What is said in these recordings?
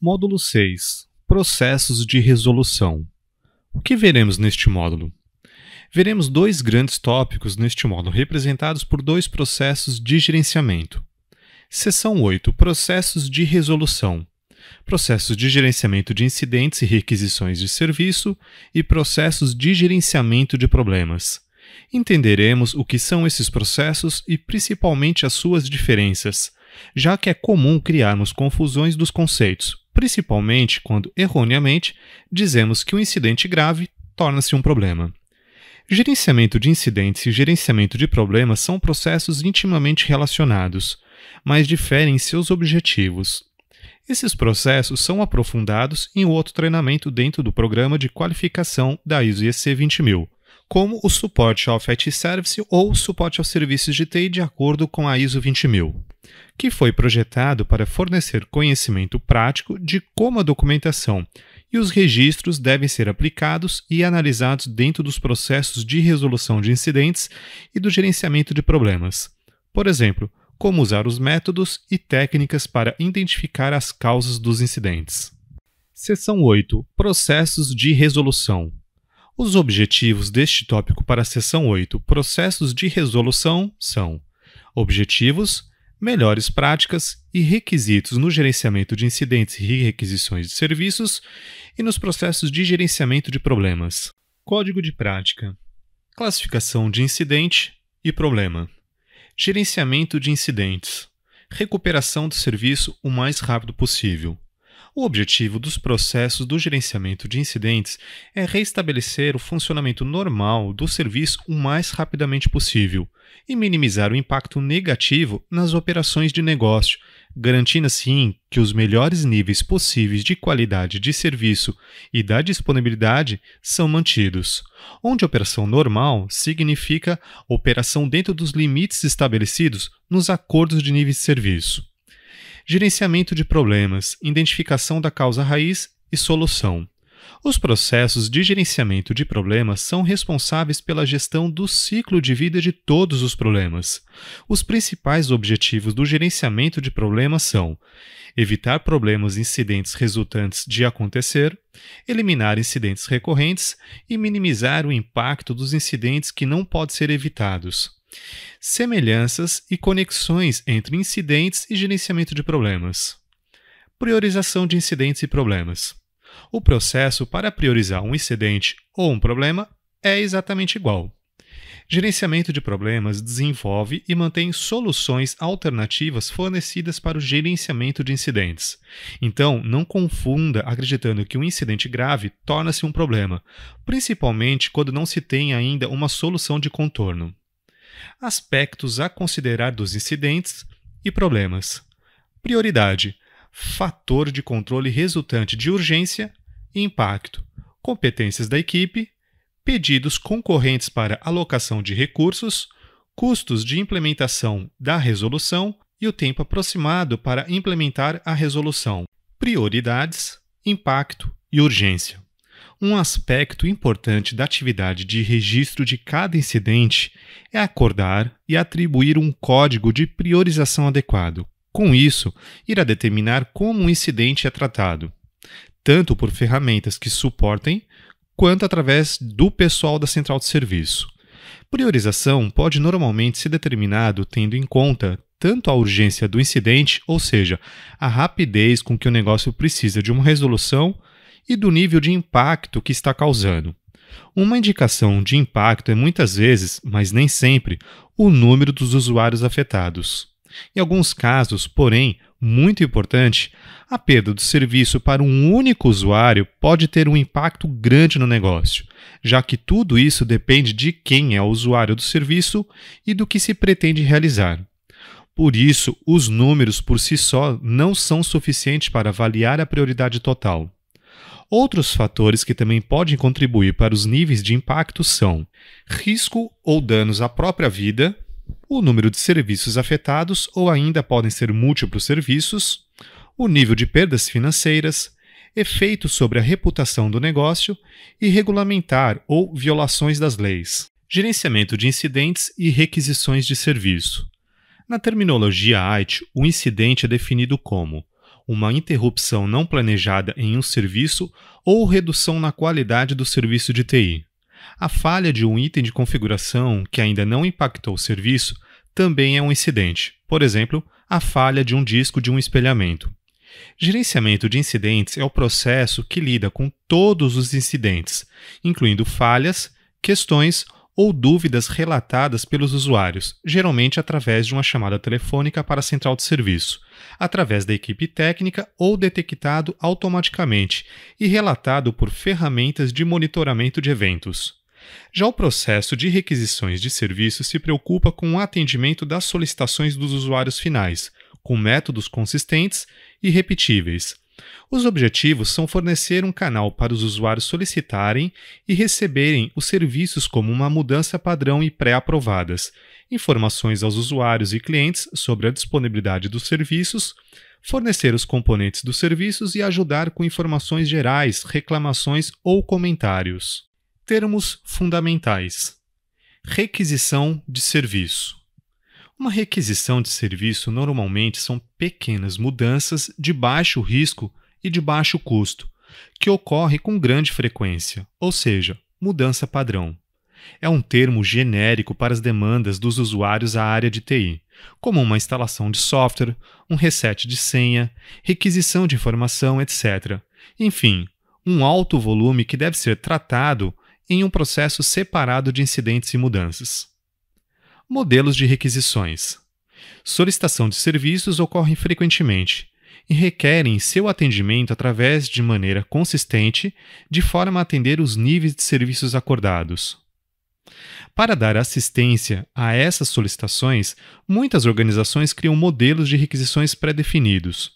Módulo 6. Processos de resolução. O que veremos neste módulo? Veremos dois grandes tópicos neste módulo, representados por dois processos de gerenciamento. Seção 8. Processos de resolução. Processos de gerenciamento de incidentes e requisições de serviço e processos de gerenciamento de problemas. Entenderemos o que são esses processos e principalmente as suas diferenças, já que é comum criarmos confusões dos conceitos, principalmente quando, erroneamente, dizemos que um incidente grave torna-se um problema. Gerenciamento de incidentes e gerenciamento de problemas são processos intimamente relacionados, mas diferem em seus objetivos. Esses processos são aprofundados em outro treinamento dentro do programa de qualificação da ISO IEC 20000, como o suporte ao IT Service ou o suporte aos serviços de TI de acordo com a ISO 20000, que foi projetado para fornecer conhecimento prático de como a documentação e os registros devem ser aplicados e analisados dentro dos processos de resolução de incidentes e do gerenciamento de problemas. Por exemplo, como usar os métodos e técnicas para identificar as causas dos incidentes. Seção 8. Processos de resolução. Os objetivos deste tópico para a seção 8, processos de resolução, são: objetivos, melhores práticas e requisitos no gerenciamento de incidentes e requisições de serviços e nos processos de gerenciamento de problemas. Código de prática. Classificação de incidente e problema. Gerenciamento de incidentes. Recuperação do serviço o mais rápido possível. O objetivo dos processos do gerenciamento de incidentes é restabelecer o funcionamento normal do serviço o mais rapidamente possível e minimizar o impacto negativo nas operações de negócio, garantindo assim que os melhores níveis possíveis de qualidade de serviço e da disponibilidade são mantidos, onde operação normal significa operação dentro dos limites estabelecidos nos acordos de níveis de serviço. Gerenciamento de problemas, identificação da causa raiz e solução. Os processos de gerenciamento de problemas são responsáveis pela gestão do ciclo de vida de todos os problemas. Os principais objetivos do gerenciamento de problemas são: evitar problemas e incidentes resultantes de acontecer, eliminar incidentes recorrentes e minimizar o impacto dos incidentes que não podem ser evitados. Semelhanças e conexões entre incidentes e gerenciamento de problemas. Priorização de incidentes e problemas. O processo para priorizar um incidente ou um problema é exatamente igual. Gerenciamento de problemas desenvolve e mantém soluções alternativas fornecidas para o gerenciamento de incidentes. Então, não confunda acreditando que um incidente grave torna-se um problema, principalmente quando não se tem ainda uma solução de contorno. Aspectos a considerar dos incidentes e problemas. Prioridade, fator de controle resultante de urgência e impacto, competências da equipe, pedidos concorrentes para alocação de recursos, custos de implementação da resolução e o tempo aproximado para implementar a resolução. Prioridades, impacto e urgência. Um aspecto importante da atividade de registro de cada incidente é acordar e atribuir um código de priorização adequado. Com isso, irá determinar como um incidente é tratado, tanto por ferramentas que suportem, quanto através do pessoal da central de serviço. Priorização pode normalmente ser determinado tendo em conta tanto a urgência do incidente, ou seja, a rapidez com que o negócio precisa de uma resolução, e do nível de impacto que está causando. Uma indicação de impacto é muitas vezes, mas nem sempre, o número dos usuários afetados. Em alguns casos, porém, muito importante, a perda do serviço para um único usuário pode ter um impacto grande no negócio, já que tudo isso depende de quem é o usuário do serviço e do que se pretende realizar. Por isso, os números por si só não são suficientes para avaliar a prioridade total. Outros fatores que também podem contribuir para os níveis de impacto são risco ou danos à própria vida, o número de serviços afetados ou ainda podem ser múltiplos serviços, o nível de perdas financeiras, efeitos sobre a reputação do negócio e regulamentar ou violações das leis. Gerenciamento de incidentes e requisições de serviço. Na terminologia IT, o incidente é definido como uma interrupção não planejada em um serviço ou redução na qualidade do serviço de TI. A falha de um item de configuração que ainda não impactou o serviço também é um incidente, por exemplo, a falha de um disco de um espelhamento. Gerenciamento de incidentes é o processo que lida com todos os incidentes, incluindo falhas, questões ou dúvidas relatadas pelos usuários, geralmente através de uma chamada telefônica para a central de serviço, através da equipe técnica ou detectado automaticamente e relatado por ferramentas de monitoramento de eventos. Já o processo de requisições de serviço se preocupa com o atendimento das solicitações dos usuários finais, com métodos consistentes e repetíveis. Os objetivos são fornecer um canal para os usuários solicitarem e receberem os serviços como uma mudança padrão e pré-aprovadas, informações aos usuários e clientes sobre a disponibilidade dos serviços, fornecer os componentes dos serviços e ajudar com informações gerais, reclamações ou comentários. Termos fundamentais. Requisição de serviço. Uma requisição de serviço normalmente são pequenas mudanças de baixo risco e de baixo custo, que ocorre com grande frequência, ou seja, mudança padrão. É um termo genérico para as demandas dos usuários à área de TI, como uma instalação de software, um reset de senha, requisição de informação, etc. Enfim, um alto volume que deve ser tratado em um processo separado de incidentes e mudanças. Modelos de requisições. Solicitação de serviços ocorre frequentemente e requerem seu atendimento através de maneira consistente, de forma a atender os níveis de serviços acordados. Para dar assistência a essas solicitações, muitas organizações criam modelos de requisições pré-definidos,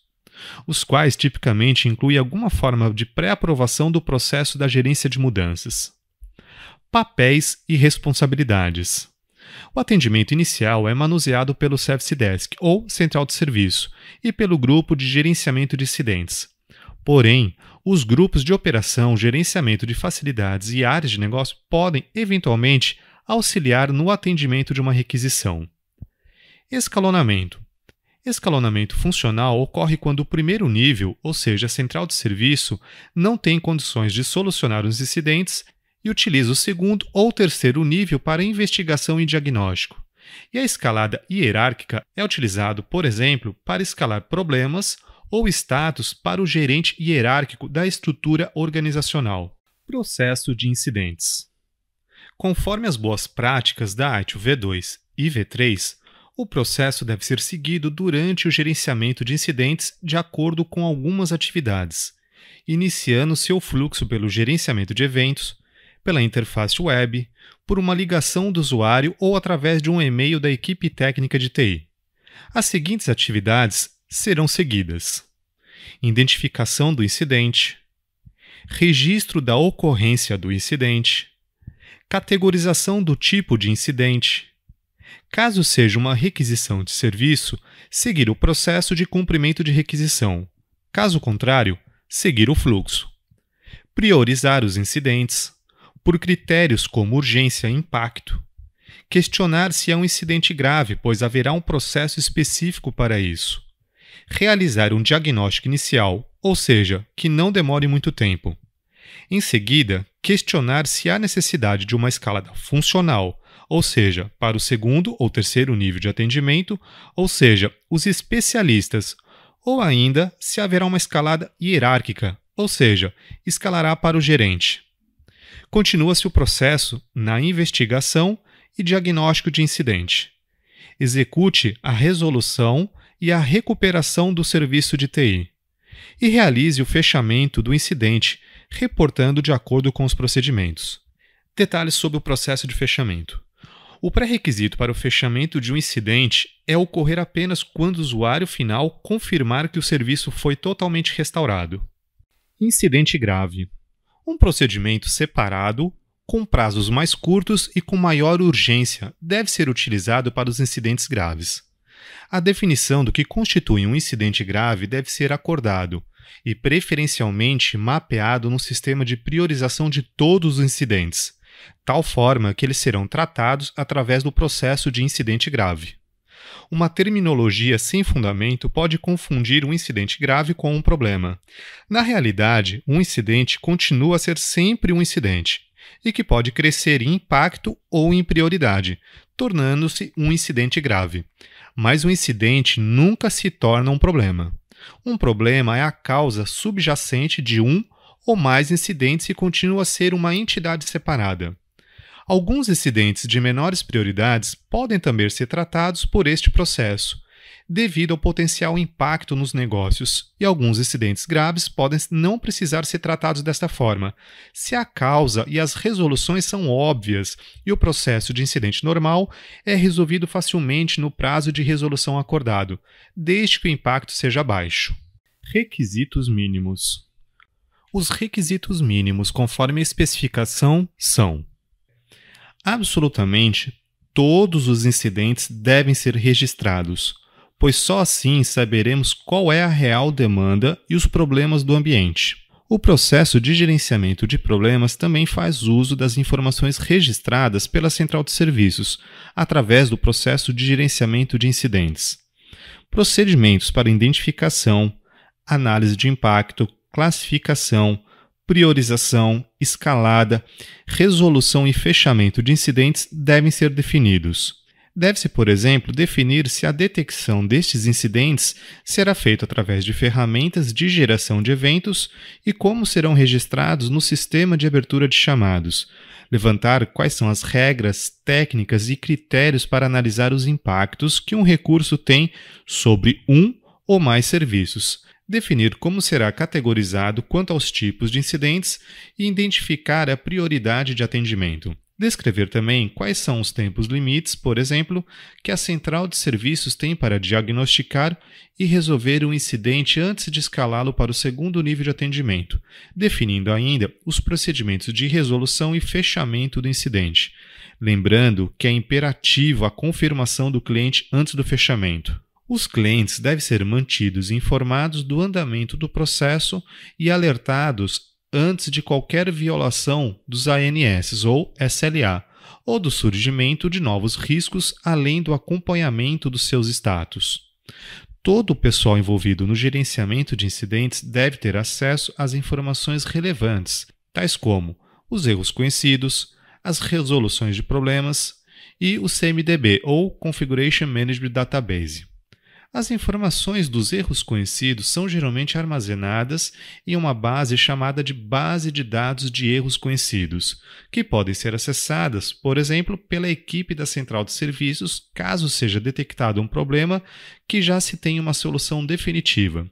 os quais tipicamente incluem alguma forma de pré-aprovação do processo da gerência de mudanças. Papéis e responsabilidades. O atendimento inicial é manuseado pelo Service Desk, ou Central de Serviço, e pelo Grupo de Gerenciamento de Incidentes. Porém, os grupos de operação, gerenciamento de facilidades e áreas de negócio podem, eventualmente, auxiliar no atendimento de uma requisição. Escalonamento. Escalonamento funcional ocorre quando o primeiro nível, ou seja, a central de serviço, não tem condições de solucionar os incidentes e utiliza o segundo ou terceiro nível para investigação e diagnóstico. E a escalada hierárquica é utilizado, por exemplo, para escalar problemas ou status para o gerente hierárquico da estrutura organizacional. Processo de incidentes. Conforme as boas práticas da ITIL V2 e V3, o processo deve ser seguido durante o gerenciamento de incidentes de acordo com algumas atividades, iniciando seu fluxo pelo gerenciamento de eventos, pela interface web, por uma ligação do usuário ou através de um e-mail da equipe técnica de TI. As seguintes atividades serão seguidas: identificação do incidente, registro da ocorrência do incidente, categorização do tipo de incidente. Caso seja uma requisição de serviço, seguir o processo de cumprimento de requisição. Caso contrário, seguir o fluxo. Priorizar os incidentes por critérios como urgência e impacto. Questionar se é um incidente grave, pois haverá um processo específico para isso. Realizar um diagnóstico inicial, ou seja, que não demore muito tempo. Em seguida, questionar se há necessidade de uma escalada funcional, ou seja, para o segundo ou terceiro nível de atendimento, ou seja, os especialistas, ou ainda se haverá uma escalada hierárquica, ou seja, escalará para o gerente. Continua-se o processo na investigação e diagnóstico de incidente. Execute a resolução e a recuperação do serviço de TI. E realize o fechamento do incidente, reportando de acordo com os procedimentos. Detalhes sobre o processo de fechamento. O pré-requisito para o fechamento de um incidente é ocorrer apenas quando o usuário final confirmar que o serviço foi totalmente restaurado. Incidente grave. Um procedimento separado, com prazos mais curtos e com maior urgência, deve ser utilizado para os incidentes graves. A definição do que constitui um incidente grave deve ser acordado e, preferencialmente, mapeado no sistema de priorização de todos os incidentes, tal forma que eles serão tratados através do processo de incidente grave. Uma terminologia sem fundamento pode confundir um incidente grave com um problema. Na realidade, um incidente continua a ser sempre um incidente, e que pode crescer em impacto ou em prioridade, tornando-se um incidente grave. Mas um incidente nunca se torna um problema. Um problema é a causa subjacente de um ou mais incidentes e continua a ser uma entidade separada. Alguns incidentes de menores prioridades podem também ser tratados por este processo, devido ao potencial impacto nos negócios, e alguns incidentes graves podem não precisar ser tratados desta forma, se a causa e as resoluções são óbvias e o processo de incidente normal é resolvido facilmente no prazo de resolução acordado, desde que o impacto seja baixo. Requisitos mínimos. Os requisitos mínimos, conforme a especificação, são: absolutamente todos os incidentes devem ser registrados, pois só assim saberemos qual é a real demanda e os problemas do ambiente. O processo de gerenciamento de problemas também faz uso das informações registradas pela central de serviços, através do processo de gerenciamento de incidentes. Procedimentos para identificação, análise de impacto, classificação, priorização, escalada, resolução e fechamento de incidentes devem ser definidos. Deve-se, por exemplo, definir se a detecção destes incidentes será feita através de ferramentas de geração de eventos e como serão registrados no sistema de abertura de chamados. Levantar quais são as regras, técnicas e critérios para analisar os impactos que um recurso tem sobre um ou mais serviços. Definir como será categorizado quanto aos tipos de incidentes e identificar a prioridade de atendimento. Descrever também quais são os tempos limites, por exemplo, que a central de serviços tem para diagnosticar e resolver um incidente antes de escalá-lo para o segundo nível de atendimento, definindo ainda os procedimentos de resolução e fechamento do incidente. Lembrando que é imperativo a confirmação do cliente antes do fechamento. Os clientes devem ser mantidos informados do andamento do processo e alertados antes de qualquer violação dos ANS ou SLA, ou do surgimento de novos riscos, além do acompanhamento dos seus status. Todo o pessoal envolvido no gerenciamento de incidentes deve ter acesso às informações relevantes, tais como os erros conhecidos, as resoluções de problemas e o CMDB, ou Configuration Management Database. As informações dos erros conhecidos são geralmente armazenadas em uma base chamada de base de dados de erros conhecidos, que podem ser acessadas, por exemplo, pela equipe da central de serviços, caso seja detectado um problema que já se tenha uma solução definitiva.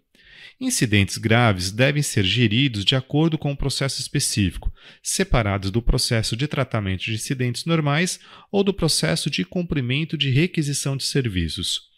Incidentes graves devem ser geridos de acordo com um processo específico, separados do processo de tratamento de incidentes normais ou do processo de cumprimento de requisição de serviços.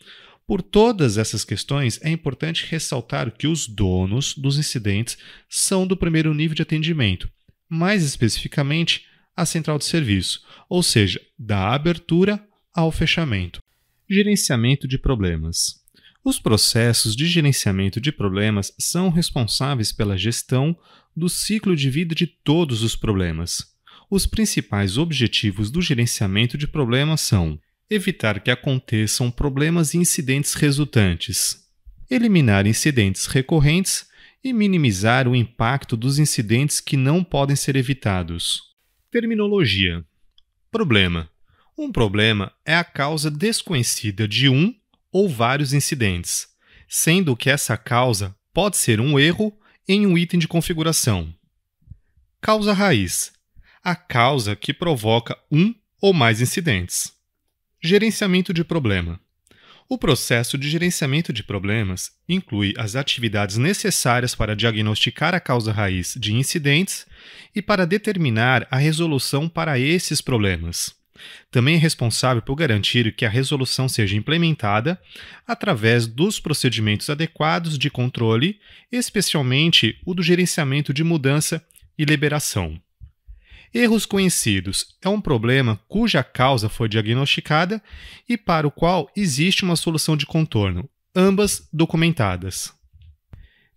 Por todas essas questões, é importante ressaltar que os donos dos incidentes são do primeiro nível de atendimento, mais especificamente a central de serviço, ou seja, da abertura ao fechamento. Gerenciamento de problemas. Os processos de gerenciamento de problemas são responsáveis pela gestão do ciclo de vida de todos os problemas. Os principais objetivos do gerenciamento de problemas são: evitar que aconteçam problemas e incidentes resultantes, eliminar incidentes recorrentes e minimizar o impacto dos incidentes que não podem ser evitados. Terminologia. Problema. Um problema é a causa desconhecida de um ou vários incidentes, sendo que essa causa pode ser um erro em um item de configuração. Causa raiz. A causa que provoca um ou mais incidentes. Gerenciamento de problema. O processo de gerenciamento de problemas inclui as atividades necessárias para diagnosticar a causa raiz de incidentes e para determinar a resolução para esses problemas. Também é responsável por garantir que a resolução seja implementada através dos procedimentos adequados de controle, especialmente o do gerenciamento de mudança e liberação. Erros conhecidos é um problema cuja causa foi diagnosticada e para o qual existe uma solução de contorno, ambas documentadas.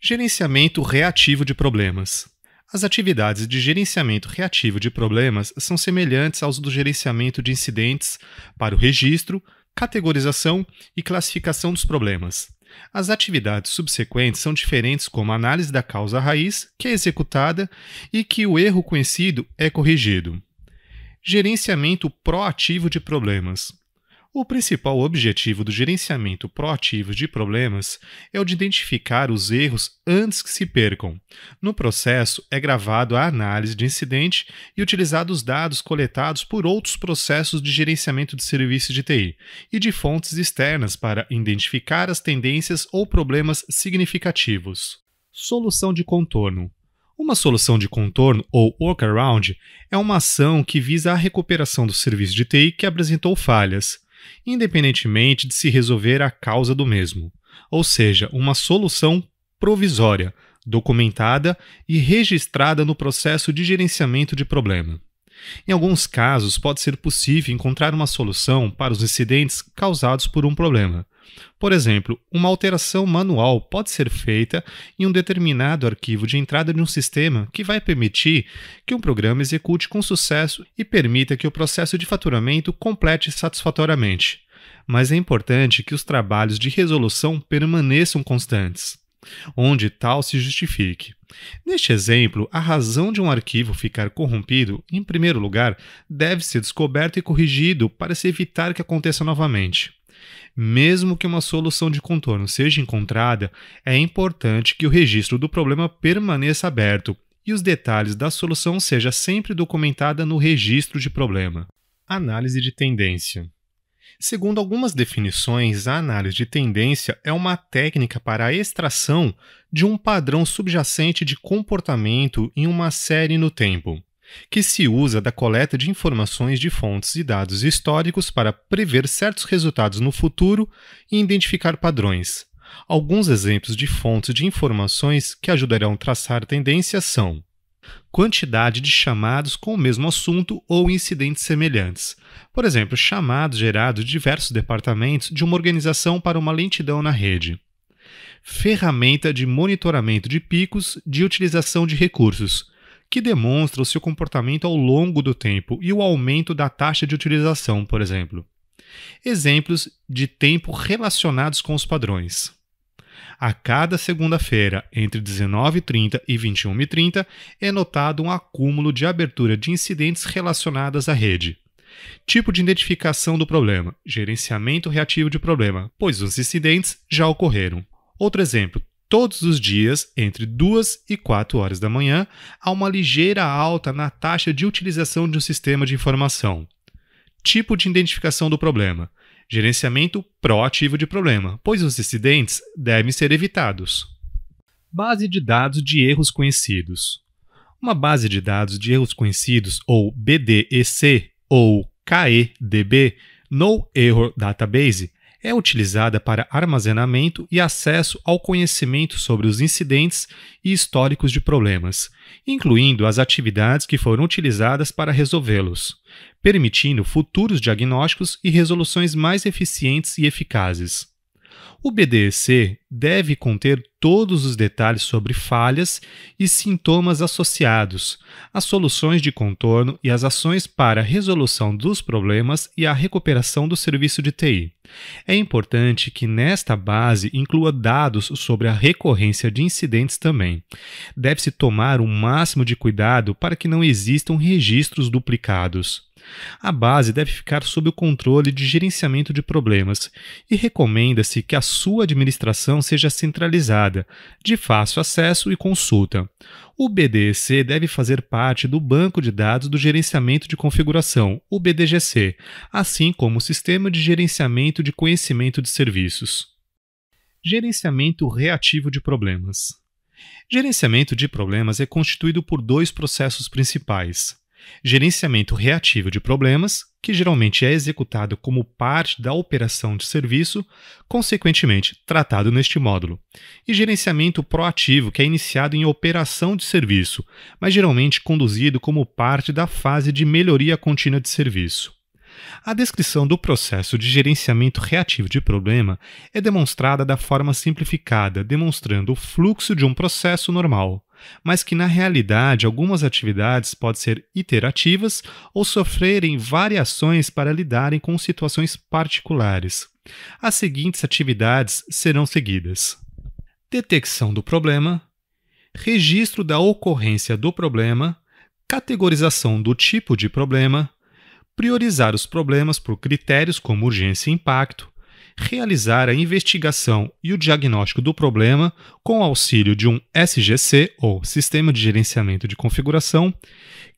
Gerenciamento reativo de problemas. As atividades de gerenciamento reativo de problemas são semelhantes aos do gerenciamento de incidentes para o registro, categorização e classificação dos problemas. As atividades subsequentes são diferentes, como a análise da causa raiz, que é executada, e que o erro conhecido é corrigido. Gerenciamento proativo de problemas. O principal objetivo do gerenciamento proativo de problemas é o de identificar os erros antes que se percam. No processo, é gravado a análise de incidente e utilizado os dados coletados por outros processos de gerenciamento de serviços de TI e de fontes externas para identificar as tendências ou problemas significativos. Solução de contorno. Uma solução de contorno, ou workaround, é uma ação que visa a recuperação do serviço de TI que apresentou falhas, independentemente de se resolver a causa do mesmo, ou seja, uma solução provisória, documentada e registrada no processo de gerenciamento de problema. Em alguns casos, pode ser possível encontrar uma solução para os incidentes causados por um problema. Por exemplo, uma alteração manual pode ser feita em um determinado arquivo de entrada de um sistema que vai permitir que um programa execute com sucesso e permita que o processo de faturamento complete satisfatoriamente. Mas é importante que os trabalhos de resolução permaneçam constantes, onde tal se justifique. Neste exemplo, a razão de um arquivo ficar corrompido, em primeiro lugar, deve ser descoberto e corrigido para se evitar que aconteça novamente. Mesmo que uma solução de contorno seja encontrada, é importante que o registro do problema permaneça aberto e os detalhes da solução sejam sempre documentados no registro de problema. Análise de tendência. Segundo algumas definições, a análise de tendência é uma técnica para a extração de um padrão subjacente de comportamento em uma série no tempo, que se usa da coleta de informações de fontes e dados históricos para prever certos resultados no futuro e identificar padrões. Alguns exemplos de fontes de informações que ajudarão a traçar tendências são: quantidade de chamados com o mesmo assunto ou incidentes semelhantes. Por exemplo, chamados gerados de diversos departamentos de uma organização para uma lentidão na rede. Ferramenta de monitoramento de picos de utilização de recursos, que demonstra o seu comportamento ao longo do tempo e o aumento da taxa de utilização, por exemplo. Exemplos de tempo relacionados com os padrões. A cada segunda-feira, entre 19h30 e 21h30, é notado um acúmulo de abertura de incidentes relacionados à rede. Tipo de identificação do problema: gerenciamento reativo de problema, pois os incidentes já ocorreram. Outro exemplo: todos os dias, entre 2 e 4 horas da manhã, há uma ligeira alta na taxa de utilização de um sistema de informação. Tipo de identificação do problema: gerenciamento proativo de problema, pois os incidentes devem ser evitados. Base de dados de erros conhecidos. Uma base de dados de erros conhecidos, ou BDEC, ou KEDB, No Error Database, é utilizada para armazenamento e acesso ao conhecimento sobre os incidentes e históricos de problemas, incluindo as atividades que foram utilizadas para resolvê-los, permitindo futuros diagnósticos e resoluções mais eficientes e eficazes. O BDEC deve conter todos os detalhes sobre falhas e sintomas associados, as soluções de contorno e as ações para a resolução dos problemas e a recuperação do serviço de TI. É importante que nesta base inclua dados sobre a recorrência de incidentes também. Deve-se tomar o máximo de cuidado para que não existam registros duplicados. A base deve ficar sob o controle de gerenciamento de problemas e recomenda-se que a sua administração seja centralizada, de fácil acesso e consulta. O BDEC deve fazer parte do Banco de Dados do Gerenciamento de Configuração, o BDGC, assim como o Sistema de Gerenciamento de Conhecimento de Serviços. Gerenciamento reativo de problemas. Gerenciamento de problemas é constituído por dois processos principais: gerenciamento reativo de problemas, que geralmente é executado como parte da operação de serviço, consequentemente tratado neste módulo, e gerenciamento proativo, que é iniciado em operação de serviço, mas geralmente conduzido como parte da fase de melhoria contínua de serviço. A descrição do processo de gerenciamento reativo de problema é demonstrada da forma simplificada, demonstrando o fluxo de um processo normal. mas que na realidade algumas atividades podem ser iterativas ou sofrerem variações para lidarem com situações particulares. As seguintes atividades serão seguidas: detecção do problema, registro da ocorrência do problema, categorização do tipo de problema, priorizar os problemas por critérios como urgência e impacto, realizar a investigação e o diagnóstico do problema com o auxílio de um SGC, ou Sistema de Gerenciamento de Configuração,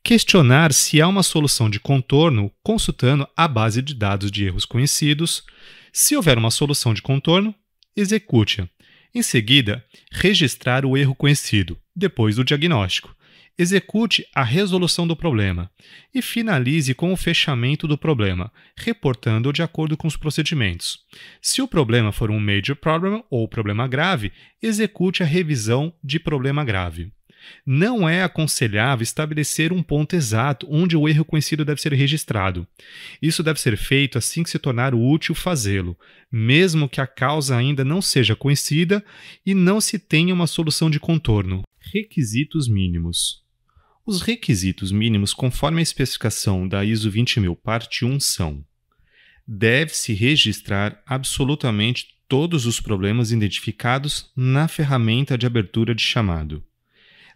questionar se há uma solução de contorno consultando a base de dados de erros conhecidos. Se houver uma solução de contorno, execute-a. Em seguida, registrar o erro conhecido, depois do diagnóstico. Execute a resolução do problema e finalize com o fechamento do problema, reportando de acordo com os procedimentos. Se o problema for um major problem ou problema grave, execute a revisão de problema grave. Não é aconselhável estabelecer um ponto exato onde o erro conhecido deve ser registrado. Isso deve ser feito assim que se tornar útil fazê-lo, mesmo que a causa ainda não seja conhecida e não se tenha uma solução de contorno. Requisitos mínimos. Os requisitos mínimos, conforme a especificação da ISO 20000, parte 1, são: deve-se registrar absolutamente todos os problemas identificados na ferramenta de abertura de chamado.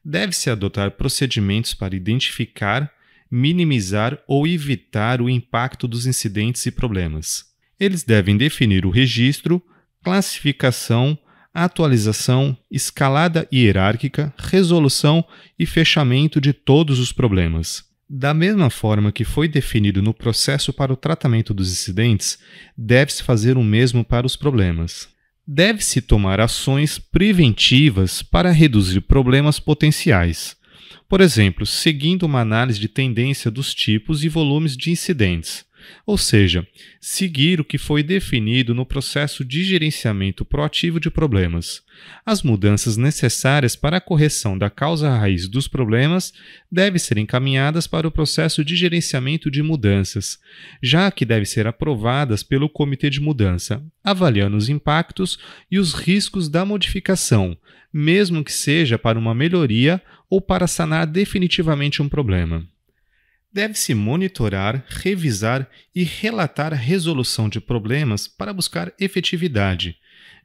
Deve-se adotar procedimentos para identificar, minimizar ou evitar o impacto dos incidentes e problemas. Eles devem definir o registro, classificação, atualização, escalada hierárquica, resolução e fechamento de todos os problemas. Da mesma forma que foi definido no processo para o tratamento dos incidentes, deve-se fazer o mesmo para os problemas. Deve-se tomar ações preventivas para reduzir problemas potenciais. Por exemplo, seguindo uma análise de tendência dos tipos e volumes de incidentes, ou seja, seguir o que foi definido no processo de gerenciamento proativo de problemas. As mudanças necessárias para a correção da causa raiz dos problemas devem ser encaminhadas para o processo de gerenciamento de mudanças, já que devem ser aprovadas pelo Comitê de Mudança, avaliando os impactos e os riscos da modificação, mesmo que seja para uma melhoria ou para sanar definitivamente um problema. Deve-se monitorar, revisar e relatar a resolução de problemas para buscar efetividade,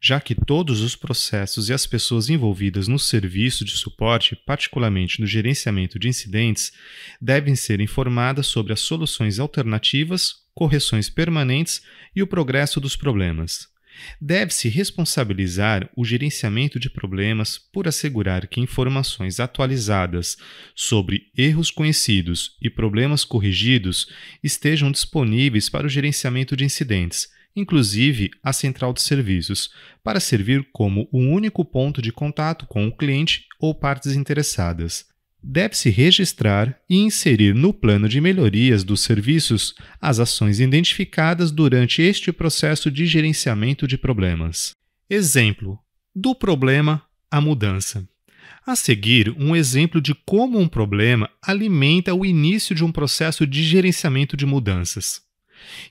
já que todos os processos e as pessoas envolvidas no serviço de suporte, particularmente no gerenciamento de incidentes, devem ser informadas sobre as soluções alternativas, correções permanentes e o progresso dos problemas. Deve-se responsabilizar o gerenciamento de problemas por assegurar que informações atualizadas sobre erros conhecidos e problemas corrigidos estejam disponíveis para o gerenciamento de incidentes, inclusive a central de serviços, para servir como o único ponto de contato com o cliente ou partes interessadas. Deve-se registrar e inserir no plano de melhorias dos serviços as ações identificadas durante este processo de gerenciamento de problemas. Exemplo: do problema à mudança. A seguir, um exemplo de como um problema alimenta o início de um processo de gerenciamento de mudanças.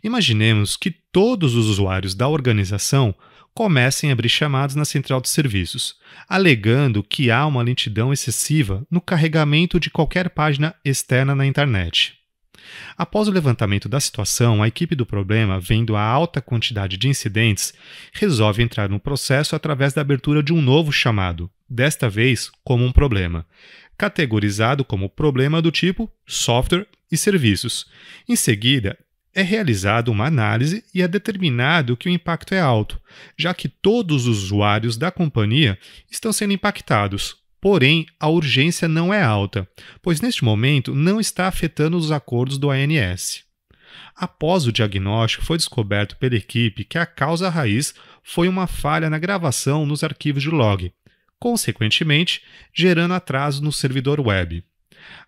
Imaginemos que todos os usuários da organização comecem a abrir chamados na central de serviços, alegando que há uma lentidão excessiva no carregamento de qualquer página externa na internet. Após o levantamento da situação, a equipe do problema, vendo a alta quantidade de incidentes, resolve entrar no processo através da abertura de um novo chamado, desta vez como um problema, categorizado como problema do tipo software e serviços. Em seguida, é realizada uma análise e é determinado que o impacto é alto, já que todos os usuários da companhia estão sendo impactados. Porém, a urgência não é alta, pois neste momento não está afetando os acordos do ANS. Após o diagnóstico, foi descoberto pela equipe que a causa raiz foi uma falha na gravação nos arquivos de log, consequentemente, gerando atraso no servidor web.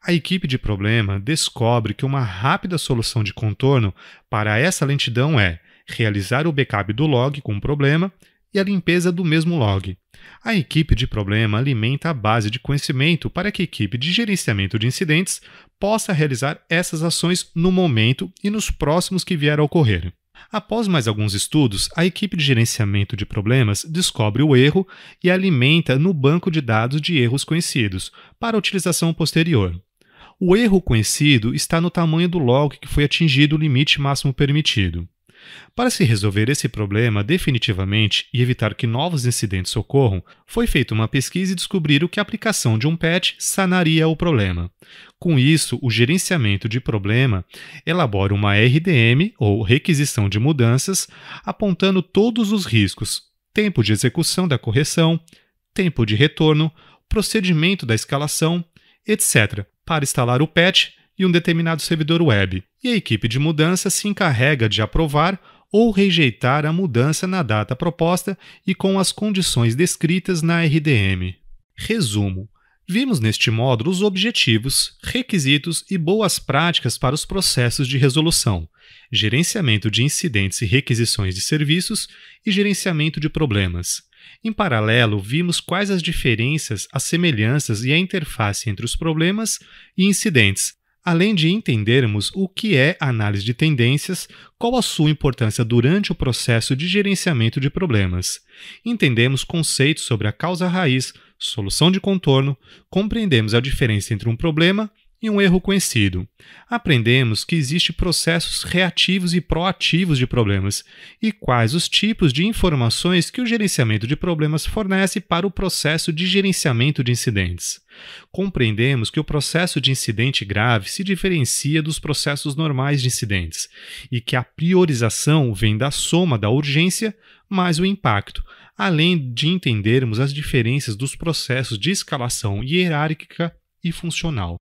A equipe de problema descobre que uma rápida solução de contorno para essa lentidão é realizar o backup do log com o problema e a limpeza do mesmo log. A equipe de problema alimenta a base de conhecimento para que a equipe de gerenciamento de incidentes possa realizar essas ações no momento e nos próximos que vier a ocorrer. Após mais alguns estudos, a equipe de gerenciamento de problemas descobre o erro e alimenta no banco de dados de erros conhecidos, para utilização posterior. O erro conhecido está no tamanho do log que foi atingido o limite máximo permitido. Para se resolver esse problema definitivamente e evitar que novos incidentes ocorram, foi feita uma pesquisa e descobriram que a aplicação de um patch sanaria o problema. Com isso, o gerenciamento de problema elabora uma RDM, ou requisição de mudanças, apontando todos os riscos, tempo de execução da correção, tempo de retorno, procedimento da escalação, etc., para instalar o patch e um determinado servidor web, e a equipe de mudança se encarrega de aprovar ou rejeitar a mudança na data proposta e com as condições descritas na RDM. Resumo: vimos neste módulo os objetivos, requisitos e boas práticas para os processos de resolução, gerenciamento de incidentes e requisições de serviços e gerenciamento de problemas. Em paralelo, vimos quais as diferenças, as semelhanças e a interface entre os problemas e incidentes, além de entendermos o que é análise de tendências, qual a sua importância durante o processo de gerenciamento de problemas. Entendemos conceitos sobre a causa raiz, solução de contorno, compreendemos a diferença entre um problema e um erro conhecido. Aprendemos que existem processos reativos e proativos de problemas e quais os tipos de informações que o gerenciamento de problemas fornece para o processo de gerenciamento de incidentes. Compreendemos que o processo de incidente grave se diferencia dos processos normais de incidentes e que a priorização vem da soma da urgência mais o impacto, além de entendermos as diferenças dos processos de escalação hierárquica e funcional.